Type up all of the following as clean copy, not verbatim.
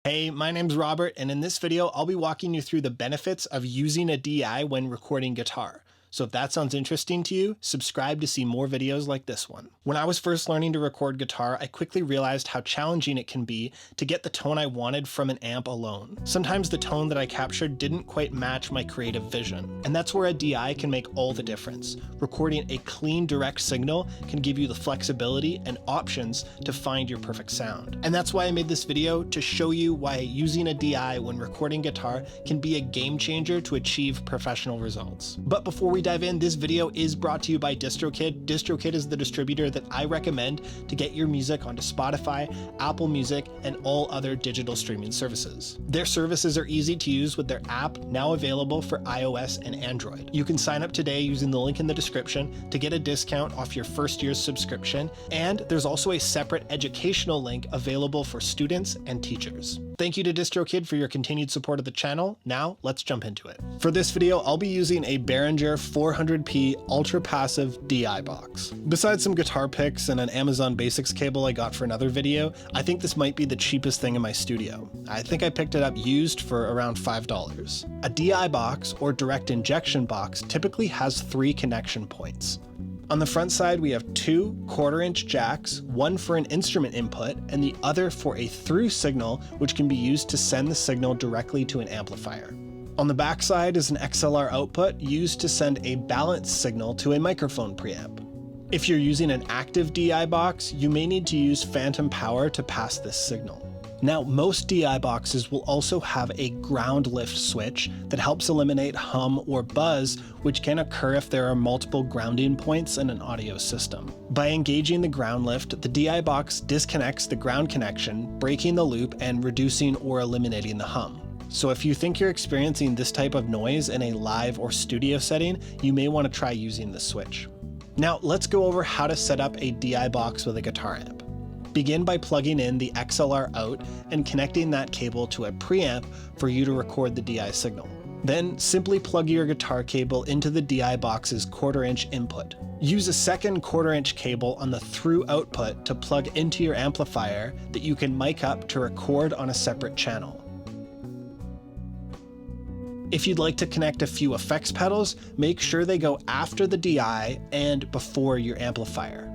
Hey, my name's Robert, and in this video, I'll be walking you through the benefits of using a DI when recording guitar. So if that sounds interesting to you, subscribe to see more videos like this one. When I was first learning to record guitar, I quickly realized how challenging it can be to get the tone I wanted from an amp alone. Sometimes the tone that I captured didn't quite match my creative vision, and that's where a DI can make all the difference. Recording a clean, direct signal can give you the flexibility and options to find your perfect sound. And that's why I made this video, to show you why using a DI when recording guitar can be a game changer to achieve professional results. But before we dive in, this video is brought to you by DistroKid. DistroKid is the distributor that I recommend to get your music onto Spotify, Apple Music, and all other digital streaming services. Their services are easy to use with their app now available for iOS and Android. You can sign up today using the link in the description to get a discount off your first year's subscription, and there's also a separate educational link available for students and teachers. Thank you to DistroKid for your continued support of the channel. Now let's jump into it. For this video, I'll be using a Behringer 400p ultra passive DI box. Besides some guitar picks and an Amazon Basics cable I got for another video, I think this might be the cheapest thing in my studio. I think I picked it up used for around $5. A DI box, or direct injection box, typically has 3 connection points. On the front side, we have 2 1/4-inch jacks, one for an instrument input and the other for a through signal, which can be used to send the signal directly to an amplifier. On the back side is an XLR output used to send a balanced signal to a microphone preamp. If you're using an active DI box, you may need to use phantom power to pass this signal. Now, most DI boxes will also have a ground lift switch that helps eliminate hum or buzz, which can occur if there are multiple grounding points in an audio system. By engaging the ground lift, the DI box disconnects the ground connection, breaking the loop and reducing or eliminating the hum. So if you think you're experiencing this type of noise in a live or studio setting, you may want to try using the switch. Now, let's go over how to set up a DI box with a guitar amp. Begin by plugging in the XLR out and connecting that cable to a preamp for you to record the DI signal. Then simply plug your guitar cable into the DI box's 1/4-inch input. Use a second 1/4-inch cable on the through output to plug into your amplifier that you can mic up to record on a separate channel. If you'd like to connect a few effects pedals, make sure they go after the DI and before your amplifier.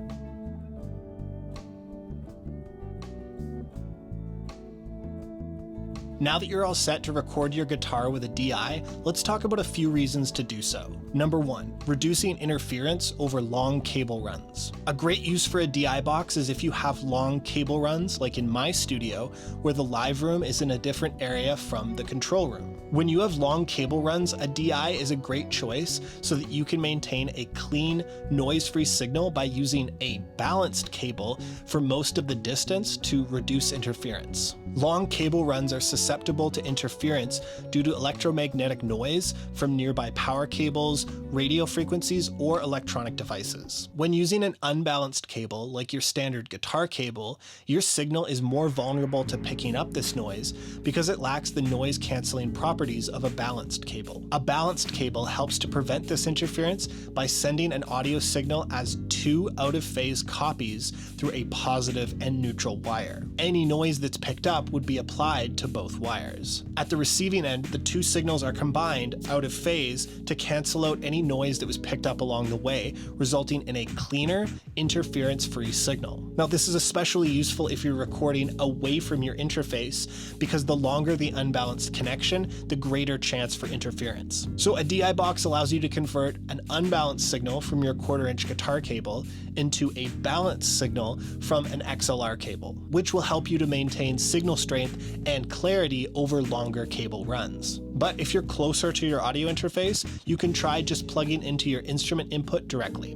Now that you're all set to record your guitar with a DI, let's talk about a few reasons to do so. Number 1, reducing interference over long cable runs. A great use for a DI box is if you have long cable runs, like in my studio, where the live room is in a different area from the control room. When you have long cable runs, a DI is a great choice so that you can maintain a clean, noise-free signal by using a balanced cable for most of the distance to reduce interference. Long cable runs are susceptible to interference due to electromagnetic noise from nearby power cables, radio frequencies, or electronic devices. When using an unbalanced cable, like your standard guitar cable, your signal is more vulnerable to picking up this noise because it lacks the noise-canceling properties of a balanced cable. A balanced cable helps to prevent this interference by sending an audio signal as 2 out-of-phase copies through a positive and neutral wire. Any noise that's picked up would be applied to both wires. At the receiving end, the 2 signals are combined out of phase to cancel out any noise that was picked up along the way, resulting in a cleaner, interference-free signal. Now, this is especially useful if you're recording away from your interface, because the longer the unbalanced connection, the greater chance for interference. So a DI box allows you to convert an unbalanced signal from your 1/4-inch guitar cable into a balanced signal from an XLR cable, which will help you to maintain signal strength and clarity over longer cable runs. But if you're closer to your audio interface, you can try just plugging into your instrument input directly.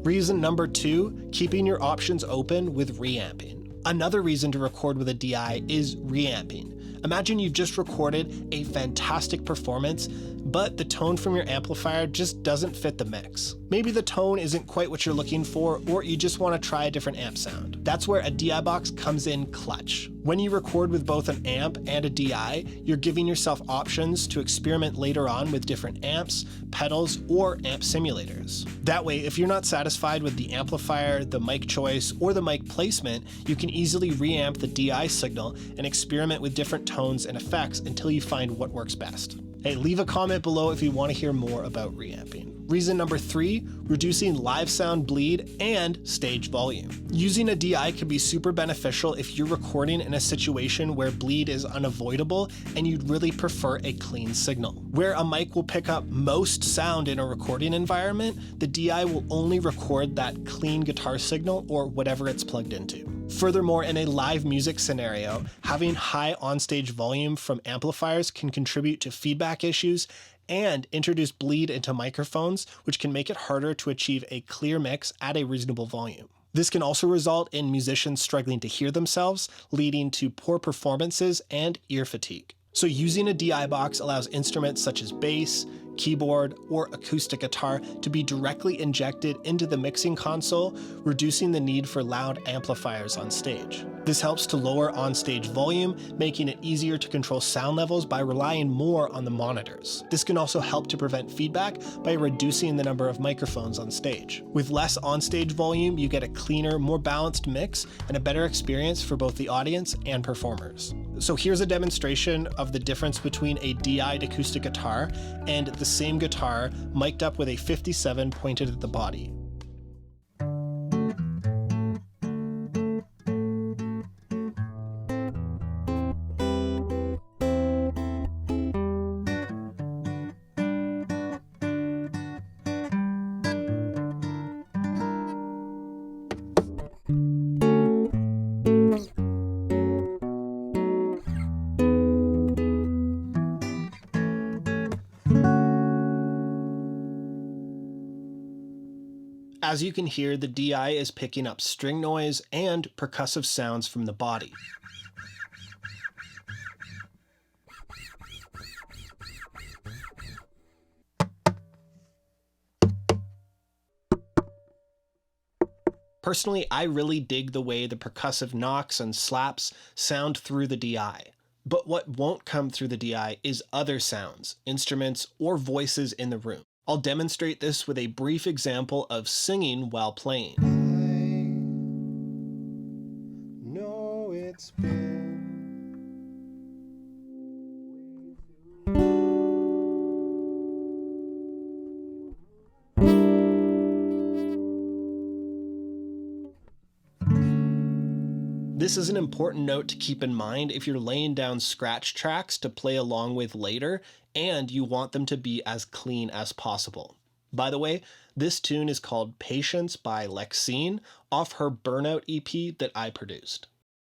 Reason number 2, keeping your options open with reamping. Another reason to record with a DI is reamping. Imagine you've just recorded a fantastic performance but the tone from your amplifier just doesn't fit the mix. Maybe the tone isn't quite what you're looking for, or you just want to try a different amp sound. That's where a DI box comes in clutch. When you record with both an amp and a DI, you're giving yourself options to experiment later on with different amps, pedals, or amp simulators. That way, if you're not satisfied with the amplifier, the mic choice, or the mic placement, you can easily reamp the DI signal and experiment with different tones and effects until you find what works best. Hey, leave a comment below if you want to hear more about reamping. Reason number 3, reducing live sound bleed and stage volume. Using a DI can be super beneficial if you're recording in a situation where bleed is unavoidable and you'd really prefer a clean signal. Where a mic will pick up most sound in a recording environment, the DI will only record that clean guitar signal or whatever it's plugged into. Furthermore, in a live music scenario, having high onstage volume from amplifiers can contribute to feedback issues and introduce bleed into microphones, which can make it harder to achieve a clear mix at a reasonable volume. This can also result in musicians struggling to hear themselves, leading to poor performances and ear fatigue. So using a DI box allows instruments such as bass, keyboard, or acoustic guitar to be directly injected into the mixing console, reducing the need for loud amplifiers on stage. This helps to lower onstage volume, making it easier to control sound levels by relying more on the monitors. This can also help to prevent feedback by reducing the number of microphones on stage. With less onstage volume, you get a cleaner, more balanced mix and a better experience for both the audience and performers. So here's a demonstration of the difference between a DI'd acoustic guitar and the same guitar mic'd up with a 57 pointed at the body. As you can hear, the DI is picking up string noise and percussive sounds from the body. Personally, I really dig the way the percussive knocks and slaps sound through the DI. But what won't come through the DI is other sounds, instruments, or voices in the room. I'll demonstrate this with a brief example of singing while playing. I know it's been This is an important note to keep in mind if you're laying down scratch tracks to play along with later and you want them to be as clean as possible. By the way, this tune is called Patience by Lexene off her Burnout EP that I produced.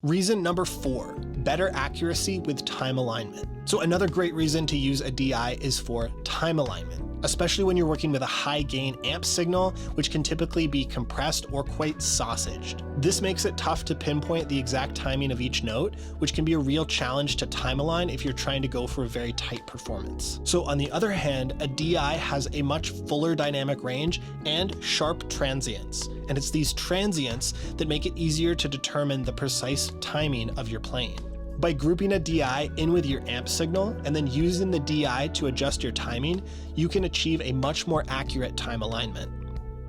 Reason number 4, better accuracy with time alignment. So another great reason to use a DI is for time alignment, especially when you're working with a high gain amp signal, which can typically be compressed or quite sausaged. This makes it tough to pinpoint the exact timing of each note, which can be a real challenge to time align if you're trying to go for a very tight performance. So on the other hand, a DI has a much fuller dynamic range and sharp transients. And it's these transients that make it easier to determine the precise timing of your playing. By grouping a DI in with your amp signal and then using the DI to adjust your timing, you can achieve a much more accurate time alignment.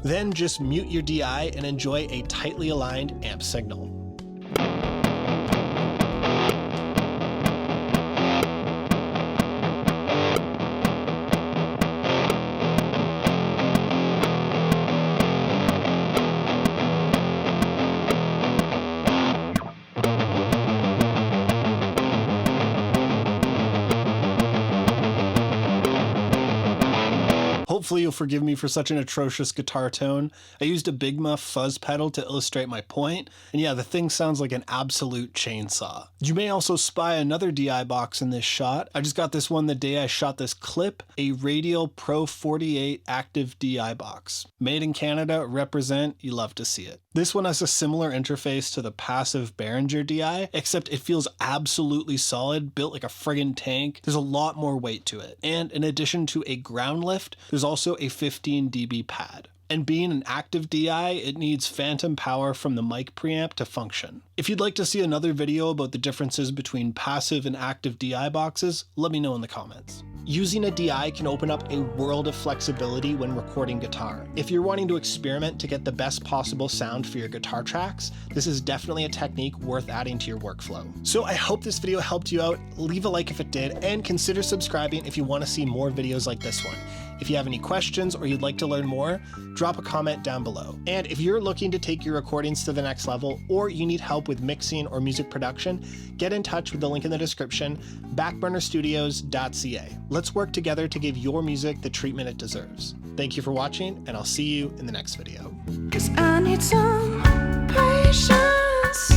Then just mute your DI and enjoy a tightly aligned amp signal. Hopefully you'll forgive me for such an atrocious guitar tone. I used a Big Muff fuzz pedal to illustrate my point, and yeah, the thing sounds like an absolute chainsaw. You may also spy another DI box in this shot. I just got this one the day I shot this clip, a Radial Pro 48 Active DI box. Made in Canada, represent, you love to see it. This one has a similar interface to the passive Behringer DI, except it feels absolutely solid, built like a friggin' tank. There's a lot more weight to it. And in addition to a ground lift, there's also a 15 dB pad. And being an active DI, it needs phantom power from the mic preamp to function. If you'd like to see another video about the differences between passive and active DI boxes, let me know in the comments. Using a DI can open up a world of flexibility when recording guitar. If you're wanting to experiment to get the best possible sound for your guitar tracks, this is definitely a technique worth adding to your workflow. So I hope this video helped you out. Leave a like if it did, and consider subscribing if you want to see more videos like this one. If you have any questions or you'd like to learn more, drop a comment down below. And if you're looking to take your recordings to the next level, or you need help with mixing or music production, get in touch with the link in the description, backburnerstudios.ca. Let's work together to give your music the treatment it deserves. Thank you for watching, and I'll see you in the next video. 'Cause I need some patience.